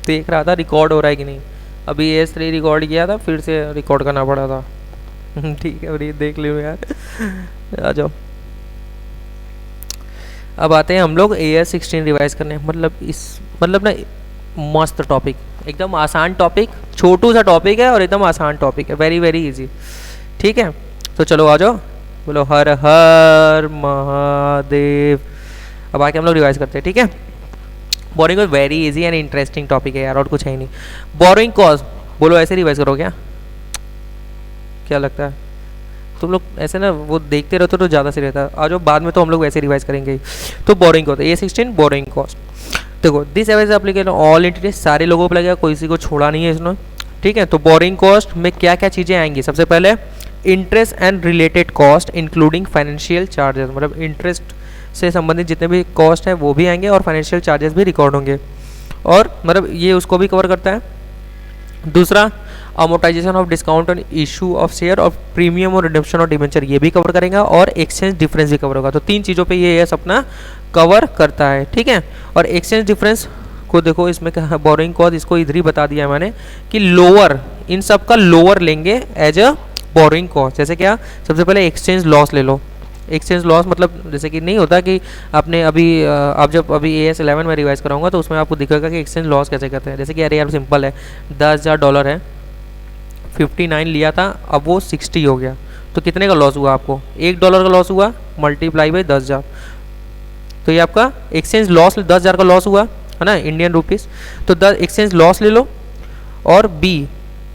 देख रहा था रिकॉर्ड हो रहा है कि नहीं। अभी AS3 रिकॉर्ड किया था, फिर से रिकॉर्ड करना पड़ा था। ठीक है, और ये देख लो यार। आ जाओ, अब आते हैं हम लोग AS16 रिवाइज करने। मतलब ना मस्त टॉपिक, एकदम आसान टॉपिक, छोटू सा टॉपिक है और एकदम आसान टॉपिक है, वेरी वेरी इजी। ठीक है, तो चलो आ जाओ, बोलो हर हर महादेव। अब आके हम लोग रिवाइज करते हैं। ठीक है, borrowing cost very easy and interesting topic है यार, और कुछ है ही नहीं। बोरिंग कॉस्ट बोलो, ऐसे रिवाइज करो क्या लगता है तुम लोग? ऐसे ना वो देखते रहते तो ज़्यादा सही रहता है। आ जाओ, बाद में तो हम लोग वैसे रिवाइज करेंगे। तो borrowing cost A16 borrowing cost, देखो this average application all entities, सारे लोगों पर लगेगा, कोई किसी को छोड़ा नहीं है इसने। ठीक है, तो बोरिंग कॉस्ट में क्या क्या चीज़ें आएंगी? सबसे पहले interest and related cost including financial charges, मतलब इंटरेस्ट से संबंधित जितने भी कॉस्ट है वो भी आएंगे और फाइनेंशियल चार्जेस भी रिकॉर्ड होंगे, और मतलब ये उसको भी कवर करता है। दूसरा, amortisation of discount on issue of share और प्रीमियम और रिडम्पशन ऑफ डिबेंचर, ये भी कवर करेगा, और एक्सचेंज डिफरेंस भी कवर होगा। तो 3 चीज़ों पे ये अपना कवर करता है। ठीक है, और एक्सचेंज डिफरेंस को देखो, इसमें क्या बोरिंग कॉस्ट, इसको इधर ही बता दिया है मैंने कि लोअर, इन सब का लोअर लेंगे एज अ बोरिंग कॉस्ट। जैसे क्या, सबसे पहले एक्सचेंज लॉस ले लो। एक्सचेंज लॉस मतलब जैसे कि नहीं होता कि आपने अभी आप जब अभी AS11 में रिवाइज कराऊंगा तो उसमें आपको दिखेगा कि एक्सचेंज लॉस कैसे करते हैं। जैसे कि अरे यार सिंपल है, $10,000 है, 59 लिया था, अब वो 60 हो गया, तो कितने का लॉस हुआ आपको? $1 का लॉस हुआ, मल्टीप्लाई बाई 10,000, तो ये आपका एक्सचेंज लॉस 10,000 का लॉस हुआ है ना, इंडियन रुपीज़। तो 10 एक्सचेंज लॉस ले लो। और B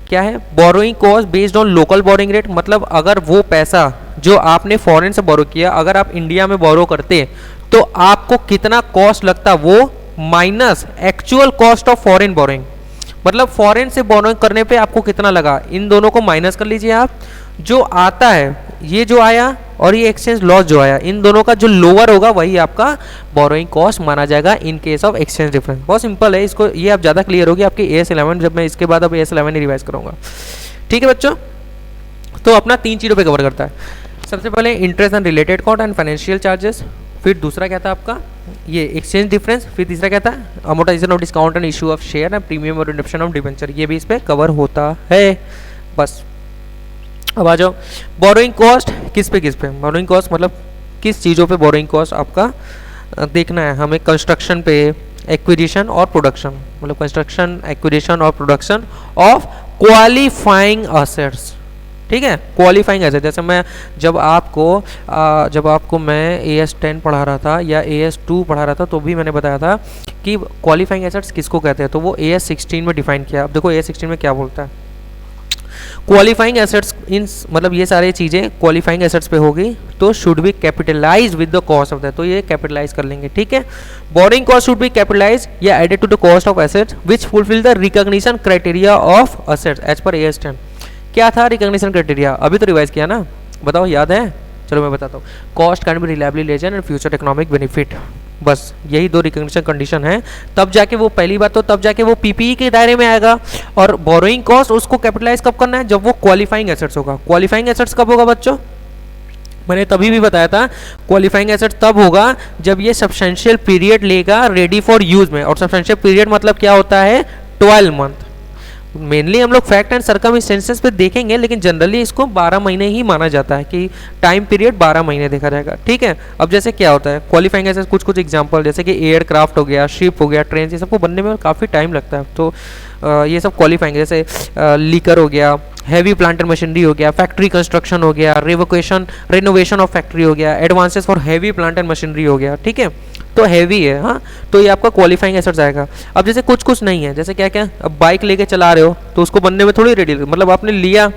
क्या है? Borrowing cost based on local borrowing rate, मतलब अगर वो पैसा जो आपने फॉरेन से बोरो किया, अगर आप इंडिया में बोरो करते तो आपको कितना कॉस्ट लगता, वो minus actual cost of foreign borrowing, मतलब फॉरेन से बोरोइंग करने पे आपको कितना लगा, इन दोनों को माइनस कर लीजिए आप। जो आता है ये जो आया और ये एक्सचेंज लॉस जो आया, इन दोनों का जो लोअर होगा वही आपका बोरोइंग कॉस्ट माना जाएगा in case of exchange difference. बहुत सिंपल है, इसको ये आप ज़्यादा क्लियर होगी आपकी AS11 जब मैं इसके बाद अब AS11 ही रिवाइज करूँगा। ठीक है बच्चों, तो अपना 3 चीज़ों पे कवर करता है। सबसे पहले interest and related cost and financial charges, फिर दूसरा क्या था आपका ये एक्सचेंज डिफरेंस, फिर तीसरा क्या था amortisation of discount and issue of share and premium और रिडम्पशन ऑफ डिबेंचर, ये भी इस पर कवर होता है। बस अब आ जाओ, बोरोइंग कॉस्ट किस पे? बोरोइंग कॉस्ट मतलब किस चीज़ों पे बोरोइंग कॉस्ट आपका देखना है हमें? कंस्ट्रक्शन पे, एक्विजिशन और प्रोडक्शन, मतलब कंस्ट्रक्शन, एक्विजिशन और प्रोडक्शन ऑफ क्वालिफाइंग असेट्स। ठीक है, क्वालिफाइंग एसेट, जैसे मैं जब आपको मैं AS10 पढ़ा रहा था या AS2 पढ़ा रहा था तो भी मैंने बताया था कि क्वालिफाइंग एसेट्स किसको कहते हैं, तो वो AS16 में डिफाइन किया। अब देखो AS16 में क्या बोलता है, क्वालिफाइंग एसेट्स इन, मतलब ये सारी चीज़ें क्वालिफाइंग एसेट्स पे होगी तो should be capitalized with the cost of that, तो ये कैपिटलाइज कर लेंगे। ठीक है, borrowing cost should be capitalized या added to the cost of assets which fulfil the recognition criteria of assets as per AS10। क्या था रिकॉग्निशन क्राइटेरिया? अभी तो रिवाइज किया ना, बताओ याद है? चलो मैं बताता हूँ, cost can be reliably ledger and future economic benefit, बस यही 2 रिकॉग्निशन कंडीशन है, तब जाके वो पहली बात तो तब जाके वो PPE के दायरे में आएगा। और बोरोइंग कॉस्ट उसको कैपिटलाइज कब करना है? जब वो क्वालिफाइंग एसेट्स होगा। क्वालिफाइंग एसेट्स कब होगा बच्चों? मैंने तभी भी बताया था, क्वालिफाइंग एसेट्स तब होगा जब ये सब्सटेंशियल पीरियड लेगा रेडी फॉर यूज में, और सब्सटेंशियल पीरियड मतलब क्या होता है? 12 मंथ। मेनली हम लोग फैक्ट एंड सर्कमस्टेंसेस पे देखेंगे, लेकिन जनरली इसको 12 महीने ही माना जाता है कि टाइम पीरियड 12 महीने देखा जाएगा। ठीक है, अब जैसे क्या होता है क्वालिफाइंग एसेट्स, कुछ एग्जांपल जैसे कि एयरक्राफ्ट हो गया, शिप हो गया, ट्रेन, ये सबको बनने में काफ़ी टाइम लगता है, तो ये सब क्वालिफाइंग, जैसे लीकर हो गया, हैवी प्लांट एंड मशीनरी हो गया, फैक्ट्री कंस्ट्रक्शन हो गया, रिनोवेशन ऑफ फैक्ट्री हो गया, advances for heavy plant and machinery हो गया। ठीक है, तो हैवी है, हाँ, तो ये आपका क्वालिफाइंग एसेट्स आएगा। अब जैसे कुछ नहीं है, जैसे क्या क्या, अब बाइक लेके चला रहे हो तो उसको बनने में थोड़ी रेडी, मतलब आपने लिया,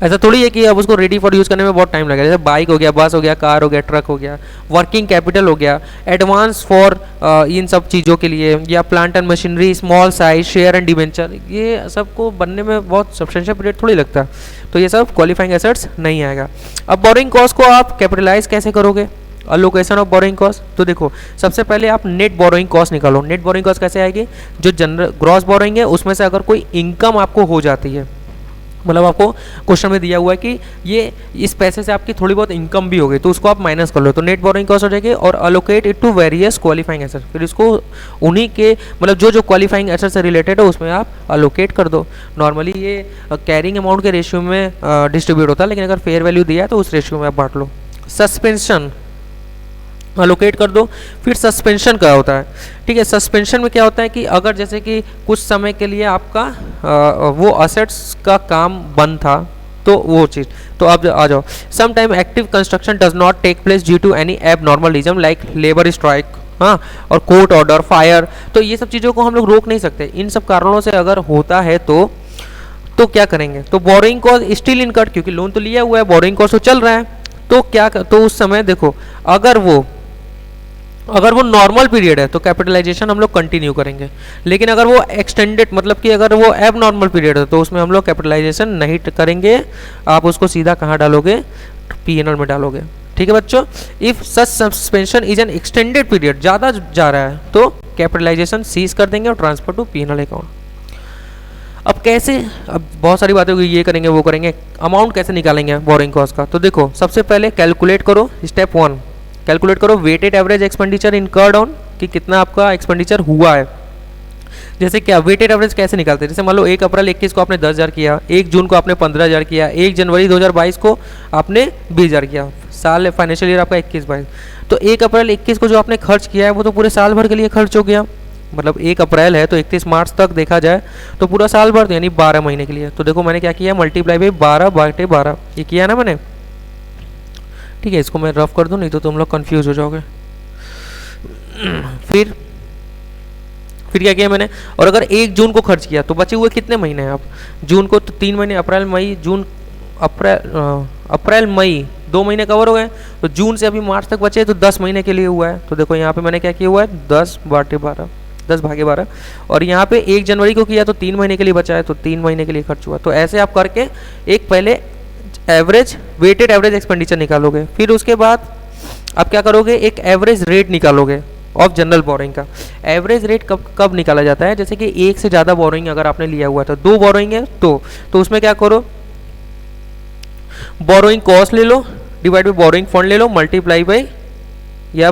ऐसा थोड़ी है कि अब उसको रेडी फॉर यूज़ करने में बहुत टाइम लगेगा। जैसे बाइक हो गया, बस हो गया, कार हो गया, ट्रक हो गया, वर्किंग कैपिटल हो गया, एडवांस फॉर इन सब चीज़ों के लिए, या plant and machinery, small size, share and debenture, ये सबको बनने में बहुत सब्सटेंशियल पीरियड थोड़ी लगता है, तो ये सब क्वालिफाइंग एसेट्स नहीं आएगा। अब बोरिंग कॉस्ट को आप कैपिटलाइज कैसे करोगे? अलोकेशन ऑफ बोरोइंग कॉस्ट, तो देखो सबसे पहले आप नेट बोरोइंग कॉस्ट निकालो। नेट बोरोइंग कॉस्ट कैसे आएगी? जो जनरल ग्रॉस बोरोइंग है उसमें से अगर कोई इनकम आपको हो जाती है, मतलब आपको क्वेश्चन में दिया हुआ है कि ये इस पैसे से आपकी थोड़ी बहुत इनकम भी होगी, तो उसको आप माइनस कर लो, तो नेट बोरोइंग कॉस्ट हो जाएगी। और allocate it to various qualifying assets, फिर इसको उन्हीं के मतलब जो जो क्वालिफाइंग एसेट्स से रिलेटेड है उसमें आप अलोकेट कर दो। नॉर्मली ये कैरिंग अमाउंट के रेशियो में डिस्ट्रीब्यूट होता है, लेकिन अगर फेयर वैल्यू दिया है तो उस रेशियो में आप बांट लो। सस्पेंशन अलोकेट कर दो। फिर सस्पेंशन क्या होता है, ठीक है, सस्पेंशन में क्या होता है कि अगर जैसे कि कुछ समय के लिए आपका वो असेट्स का काम बंद था, तो वो चीज़, तो अब आ जाओ। Some time active construction does not take place due to any abnormal reason like labour strike, हाँ, और कोर्ट ऑर्डर, फायर, तो ये सब चीज़ों को हम लोग रोक नहीं सकते। इन सब कारणों से अगर होता है तो क्या करेंगे, तो बोरिंग कॉस्ट स्टिल इनकर्ड, क्योंकि लोन तो लिया हुआ है, बोरिंग कॉस्ट तो चल रहा है, तो क्या तो उस समय देखो अगर वो नॉर्मल पीरियड है तो कैपिटलाइजेशन हम लोग कंटिन्यू करेंगे, लेकिन अगर वो एक्सटेंडेड मतलब कि अगर वो एब नॉर्मल पीरियड है तो उसमें हम लोग कैपिटलाइजेशन नहीं करेंगे। आप उसको सीधा कहाँ डालोगे, पीएनएल में डालोगे, ठीक है बच्चों। If such suspension is an extended period, ज़्यादा जा रहा है तो कैपिटलाइजेशन सीज कर देंगे और ट्रांसफर टू पीएनएल अकाउंट। अब कैसे, अब बहुत सारी बातें होगी, ये करेंगे वो करेंगे, अमाउंट कैसे निकालेंगे बोरिंग कॉस्ट का, तो देखो सबसे पहले कैलकुलेट करो, स्टेप 1 कैलकुलेट करो weighted average expenditure incurred on, कि कितना आपका एक्सपेंडिचर हुआ है। जैसे क्या वेटेड एवरेज कैसे निकालते हैं, जैसे मान लो 1 अप्रैल 21 को आपने 10,000 किया, 1 जून को आपने 15,000 किया, 1 जनवरी 2022 को आपने 20,000 किया, साल फाइनेंशियल ईयर आपका 21-22, तो 1 अप्रैल 21 को जो आपने खर्च किया है वो तो पूरे साल भर के लिए खर्च हो गया। मतलब 1 अप्रैल है तो 31 मार्च तक देखा जाए तो पूरा साल भर, यानी 12 महीने के लिए। तो देखो मैंने क्या किया, मल्टीप्लाई बाई 12/12 ये किया ना मैंने, ठीक है। इसको मैं रफ कर दूं, नहीं तो तुम लोग कंफ्यूज हो जाओगे। फिर क्या किया मैंने, और अगर 1 जून को खर्च किया तो बचे हुए कितने महीने हैं आप, जून को तो 3 महीने, अप्रैल मई जून, अप्रैल मई 2 महीने कवर हो गए, तो जून से अभी मार्च तक बचे तो 10 महीने के लिए हुआ है। तो देखो यहाँ पे मैंने क्या किया हुआ है 10/12, और यहाँ पे 1 जनवरी को किया तो 3 महीने के लिए बचा है, तो 3 महीने के लिए खर्च हुआ। तो ऐसे आप करके एक पहले एवरेज वेटेड एवरेज एक्सपेंडिचर निकालोगे, फिर उसके बाद आप क्या करोगे, एक एवरेज रेट निकालोगे ऑफ जनरल बोरिंग का। एवरेज रेट कब निकाला जाता है, जैसे कि एक से ज़्यादा बोरिंग अगर आपने लिया हुआ था, 2 बोरिंग है तो उसमें क्या करो, बोरोइंग कॉस्ट ले लो डिवाइड बाई बोरोइंग फंड ले लो, मल्टीप्लाई बाई या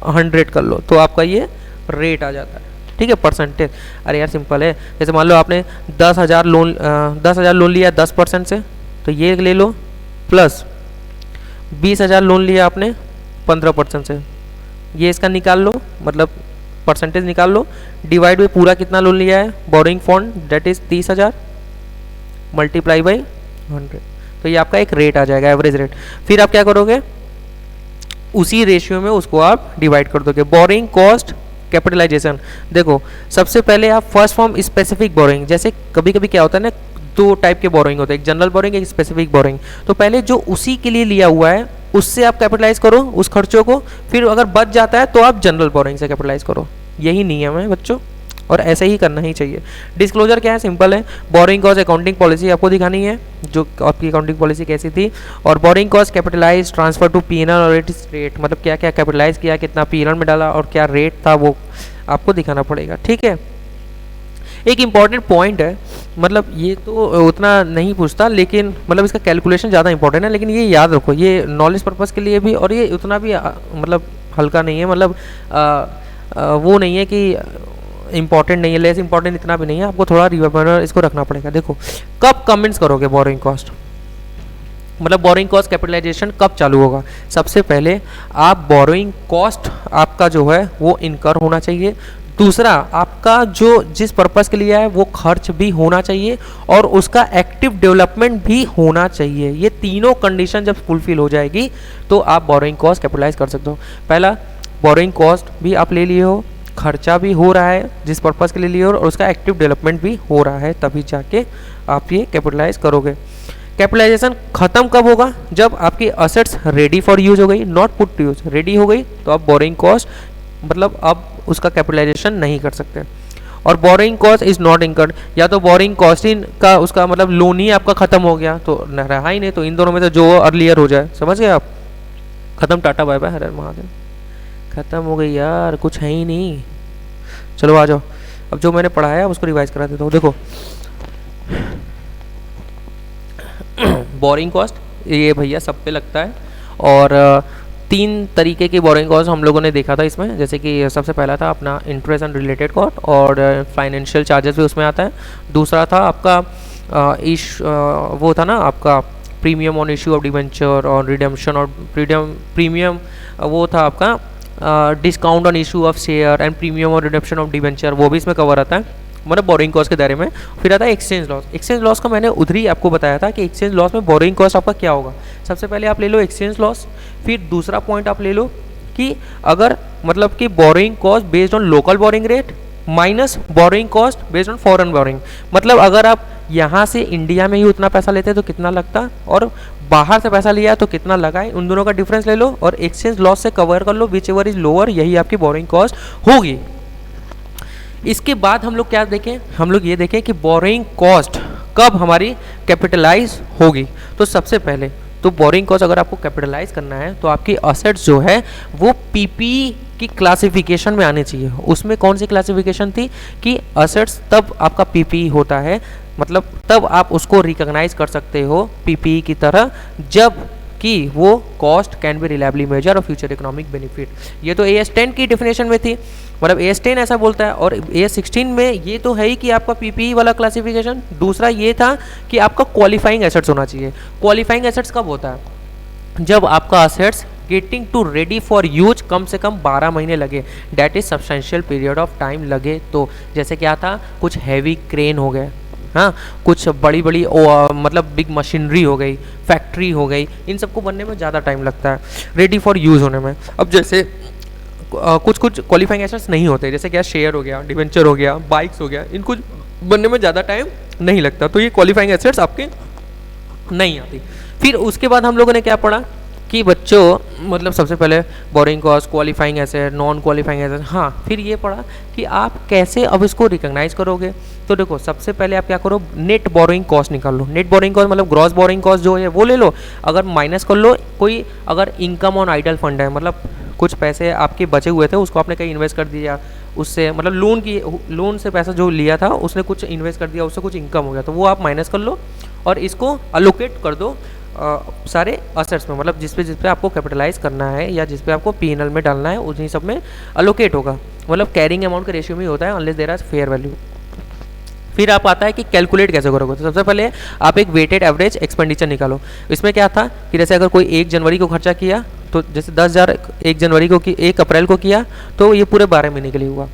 100 कर लो, तो आपका ये रेट आ जाता है, ठीक है, परसेंटेज। अरे यार सिंपल है, जैसे मान लो आपने 10,000 लोन लिया 10% से, तो ये ले लो, प्लस 20,000 लोन लिया आपने 15% से, ये इसका निकाल लो, मतलब परसेंटेज निकाल लो, डिवाइड बाई पूरा कितना लोन लिया है boring fund, that is 30,000 multiply by 100, तो ये आपका एक रेट आ जाएगा, एवरेज रेट। फिर आप क्या करोगे, उसी रेशियो में उसको आप डिवाइड कर दोगे। बोरिंग कॉस्ट कैपिटलाइजेशन, देखो सबसे पहले आप फर्स्ट फॉर्म स्पेसिफिक बोरिंग, जैसे कभी कभी क्या होता है ना, 2 टाइप के बोरिंग होते हैं, एक जनरल बोरिंग एक स्पेसिफिक बोरिंग। तो पहले जो उसी के लिए लिया हुआ है उससे आप कैपिटलाइज करो उस खर्चों को, फिर अगर बच जाता है तो आप जनरल बोरिंग से कैपिटलाइज करो। यही नियम है बच्चों, और ऐसे ही करना ही चाहिए। डिस्क्लोजर क्या है, सिंपल है, बोरिंग कॉस्ट अकाउंटिंग पॉलिसी आपको दिखानी है, जो आपकी अकाउंटिंग पॉलिसी कैसी थी, और borrowing cost capitalise transfer to PNL और इट रेट, मतलब क्या क्या कैपिटलाइज किया, कितना पीएनएल में डाला और क्या रेट था वो आपको दिखाना पड़ेगा, ठीक है। एक इम्पॉर्टेंट पॉइंट है, मतलब ये तो उतना नहीं पूछता, लेकिन मतलब इसका कैलकुलेशन ज़्यादा इंपॉर्टेंट है, लेकिन ये याद रखो, ये नॉलेज पर्पज़ के लिए भी, और ये उतना भी मतलब हल्का नहीं है, मतलब वो नहीं है कि इंपॉर्टेंट नहीं है, लेस इंपॉर्टेंट इतना भी नहीं है, आपको थोड़ा रिमेम्बर इसको रखना पड़ेगा। देखो कब कमेंट्स करोगे बोरिंग कॉस्ट, मतलब बोरिंग कॉस्ट कैपिटलाइजेशन कब चालू होगा, सबसे पहले आप बोरिंग कॉस्ट आपका जो है वो इनकर होना चाहिए, दूसरा आपका जो जिस पर्पस के लिए है वो खर्च भी होना चाहिए, और उसका एक्टिव डेवलपमेंट भी होना चाहिए। ये तीनों कंडीशन जब फुलफिल हो जाएगी तो आप बोरिंग कॉस्ट कैपिटलाइज कर सकते हो। पहला बोरिंग कॉस्ट भी आप ले लिए हो, खर्चा भी हो रहा है जिस पर्पस के लिए लिए हो, और उसका एक्टिव डेवलपमेंट भी हो रहा है, तभी जाके आप ये कैपिटलाइज करोगे। कैपिटलाइजेशन खत्म कब होगा, जब आपकी असेट्स रेडी फॉर यूज हो गई, not put to use, ready हो गई तो आप बोरिंग कॉस्ट मतलब अब उसका कैपिटलाइजेशन नहीं कर सकते। और borrowing cost is not incurred, या तो बोरिंग कॉस्टिंग का उसका मतलब लोन ही आपका खत्म हो गया तो रहा ही नहीं, तो इन दोनों में तो जो अर्लियर हो जाए, समझ गए आप, खत्म, टाटा बाय बाय, हर हर महादेव, खत्म हो गई यार, कुछ है ही नहीं। चलो आ जाओ, अब जो मैंने पढ़ाया उसको रिवाइज करा देता हूँ। देखो बोरिंग कॉस्ट ये भैया सब पे लगता है। और तीन तरीके की बोरिंग कॉस्ट हम लोगों ने देखा था इसमें, जैसे कि सबसे पहला था अपना इंटरेस्ट एंड रिलेटेड कॉस्ट और फाइनेंशियल चार्जेस भी उसमें आता है। दूसरा था आपका वो था ना आपका premium on issue of debenture और रिडेम्पशन और प्रीमियम वो था आपका discount on issue of share and premium और रिडेम्पशन ऑफ डिवेंचर, वो भी इसमें कवर आता है मतलब बोरिंग कॉस्ट के दायरे में। फिर आता है एक्सचेंज लॉस। एक्सचेंज लॉस का मैंने उधर ही आपको बताया था कि एक्सचेंज लॉस में बोरिंग कॉस्ट आपका क्या होगा। सबसे पहले आप ले लो एक्सचेंज लॉस, फिर दूसरा पॉइंट आप ले लो कि अगर मतलब कि borrowing cost based on local boring rate minus borrowing cost based on foreign boring, मतलब अगर आप यहाँ से इंडिया में ही उतना पैसा लेते हैं तो कितना लगता और बाहर से पैसा लिया तो कितना लगा है, उन दोनों का डिफरेंस ले लो और एक्सचेंज लॉस से कवर कर लो, विच एवर इज लोअर, यही आपकी बोरिंग कॉस्ट होगी। इसके बाद हम लोग क्या देखें, हम लोग ये देखें कि बोरिंग कॉस्ट कब हमारी कैपिटलाइज होगी। तो सबसे पहले तो बोरिंग कॉस्ट अगर आपको कैपिटलाइज करना है तो आपकी असेट्स जो है वो पीपीई की क्लासिफिकेशन में आने चाहिए। उसमें कौन सी क्लासिफिकेशन थी कि असेट्स तब आपका पीपीई होता है, मतलब तब आप उसको रिकॉग्नाइज कर सकते हो पीपीई की तरह जब कि वो cost can be reliably measure और फ्यूचर इकोनॉमिक बेनिफिट। ये तो AS10 की डेफिनेशन में थी, मतलब AS10 ऐसा बोलता है। और AS16 में ये तो है ही कि आपका पीपीई वाला क्लासिफिकेशन। दूसरा ये था कि आपका क्वालिफाइंग एसेट्स होना चाहिए। क्वालिफाइंग एसेट्स कब होता है, जब आपका assets getting to ready for use कम से कम 12 महीने लगे, that is substantial period of time लगे। तो जैसे क्या था, कुछ हैवी क्रेन हो गए, हाँ, कुछ बड़ी बड़ी मतलब बिग मशीनरी हो गई, फैक्ट्री हो गई, इन सबको बनने में ज़्यादा टाइम लगता है रेडी फॉर यूज़ होने में। अब जैसे कुछ कुछ क्वालिफाइंग एसेट्स नहीं होते, जैसे क्या शेयर हो गया, डिवेंचर हो गया, बाइक्स हो गया, इनको बनने में ज़्यादा टाइम नहीं लगता, तो ये क्वालिफाइंग एसेट्स आपके नहीं आती। फिर उसके बाद हम लोगों ने क्या पढ़ा कि बच्चों मतलब सबसे पहले borrowing cost, qualifying asset, non qualifying asset, हाँ, फिर ये पढ़ा कि आप कैसे अब इसको रिकॉग्नाइज करोगे। तो देखो सबसे पहले आप क्या करो, नेट बोरिंग कॉस्ट निकाल लो। नेट बोरिंग कॉस्ट मतलब ग्रॉस बोरिंग कॉस्ट जो है वो ले लो, अगर माइनस कर लो कोई अगर इनकम ऑन आइडल फंड है, मतलब कुछ पैसे आपके बचे हुए थे उसको आपने कहीं इन्वेस्ट कर दिया, उससे मतलब लोन से पैसा जो लिया था उसने कुछ इन्वेस्ट कर दिया, उससे कुछ इनकम हो गया, तो वो आप माइनस कर लो और इसको अलोकेट कर दो सारे असेट्स में, मतलब जिस पे आपको कैपिटलाइज करना है या जिस पे आपको P&L में डालना है उन्हीं सब में अलोकेट होगा, मतलब कैरिंग अमाउंट के रेशियो में ही होता है unless there is fair value. फिर आप आता है कि कैलकुलेट कैसे करोगे। तो सबसे पहले आप एक वेटेड एवरेज एक्सपेंडिचर निकालो। इसमें क्या था कि जैसे अगर कोई 1 जनवरी को खर्चा किया तो जैसे 10,000 1 जनवरी को 1 अप्रैल को किया तो ये पूरे 12 महीने के लिए हुआ।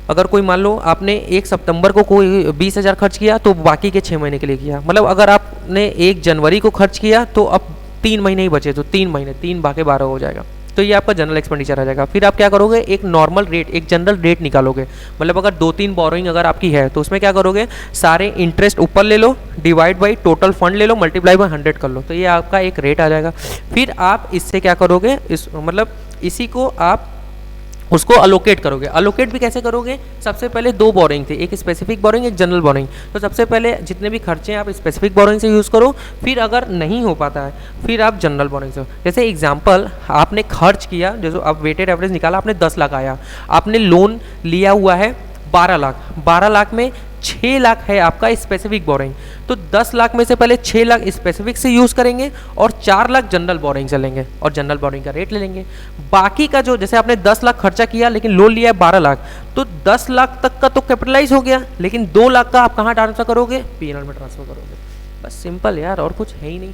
अगर कोई मान लो आपने 1 सितंबर को कोई 20,000 खर्च किया तो बाकी के 6 महीने के लिए किया, मतलब अगर आपने 1 जनवरी को खर्च किया तो अब 3 महीने ही बचे, तो 3 महीने 3 भागे 12 हो जाएगा, तो ये आपका जनरल एक्सपेंडिचर आ जाएगा। फिर आप क्या करोगे, एक नॉर्मल रेट, एक जनरल रेट निकालोगे, मतलब अगर 2-3 बोरोइंग अगर आपकी है तो उसमें क्या करोगे, सारे इंटरेस्ट ऊपर ले लो, डिवाइड बाई टोटल फंड ले लो, मल्टीप्लाई बाई 100 कर लो, तो ये आपका एक रेट आ जाएगा। फिर आप इससे क्या करोगे, मतलब इसी को आप उसको अलोकेट करोगे। अलोकेट भी कैसे करोगे, सबसे पहले 2 बोरिंग थे, एक स्पेसिफिक बोरिंग एक जनरल बोरिंग। तो सबसे पहले जितने भी खर्चे हैं आप स्पेसिफिक बोरिंग से यूज़ करो, फिर अगर नहीं हो पाता है फिर आप जनरल बोरिंग से। जैसे एग्जांपल आपने खर्च किया, जैसे आप वेटेड एवरेज निकाला, आपने 10 लाख आया, आपने लोन लिया हुआ है 12 लाख, 12 लाख में 6 लाख है आपका स्पेसिफिक बोरिंग, तो 10 लाख में से पहले 6 लाख स्पेसिफिक से यूज़ करेंगे और 4 लाख जनरल बोरिंग से लेंगे और जनरल बोरिंग का रेट ले लेंगे। बाकी का जो, जैसे आपने 10 लाख खर्चा किया लेकिन लोन लिया है 12 लाख, तो 10 लाख तक का तो कैपिटलाइज हो गया, लेकिन 2 लाख का आप कहाँ ट्रांसफर करोगे, P&L में ट्रांसफर करोगे। बस सिंपल यार, और कुछ है ही नहीं।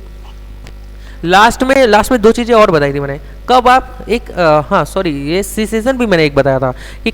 लास्ट में 2 चीज़ें और बताई थी मैंने, कब आप एक हाँ सॉरी, ये सीजन भी मैंने एक बताया था कि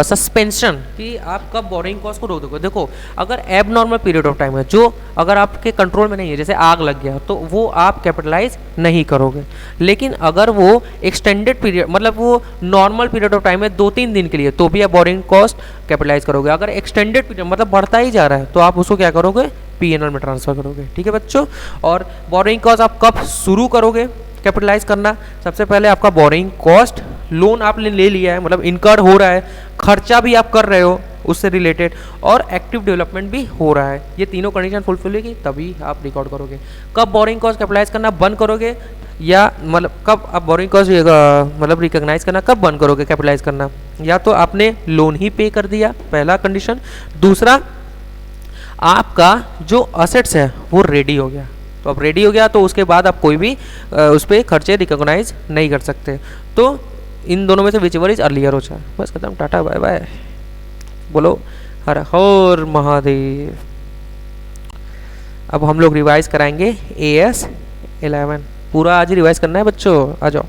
सस्पेंशन, कि आप कब बोरिंग कॉस्ट को रोक दोगे। देखो अगर एब नॉर्मल पीरियड ऑफ टाइम है जो अगर आपके कंट्रोल में नहीं है, जैसे आग लग गया, तो वो आप कैपिटलाइज नहीं करोगे। लेकिन अगर वो एक्सटेंडेड पीरियड, मतलब वो नॉर्मल पीरियड ऑफ टाइम है 2-3 दिन के लिए, तो भी आप बोरिंग कॉस्ट कैपिटलाइज करोगे। अगर एक्सटेंडेड पीरियड मतलब बढ़ता ही जा रहा है तो आप उसको क्या करोगे, P&L में ट्रांसफर करोगे। ठीक है बच्चों, और बोरिंग कॉस्ट आप कब शुरू करोगे कैपिटलाइज करना, सबसे पहले आपका बोरिंग कॉस्ट, लोन आपने ले लिया है, मतलब इनकर्ड हो रहा है, खर्चा भी आप कर रहे हो उससे रिलेटेड, और एक्टिव डेवलपमेंट भी हो रहा है, ये तीनों कंडीशन फुलफिल होगी तभी आप रिकॉर्ड करोगे। कब बोरिंग कॉस्ट कैपिटलाइज करना बंद करोगे, या मतलब कब आप बोरिंग कॉस्ट मतलब रिकॉग्नाइज करना कब बंद करोगे कैपिटलाइज करना, या तो आपने लोन ही पे कर दिया, पहला कंडीशन। दूसरा, आपका जो असेट्स है वो रेडी हो गया, तो अब रेडी हो गया तो उसके बाद आप कोई भी उस पर खर्चे रिकॉग्नाइज नहीं कर सकते। तो इन दोनों में से विच एवर इज अर्लियर हो जाए। बस खत्म, टाटा बाय बाय, बोलो हर हर महादेव। अब हम लोग रिवाइज कराएंगे AS 11, पूरा आज ही रिवाइज करना है बच्चों, आ जाओ।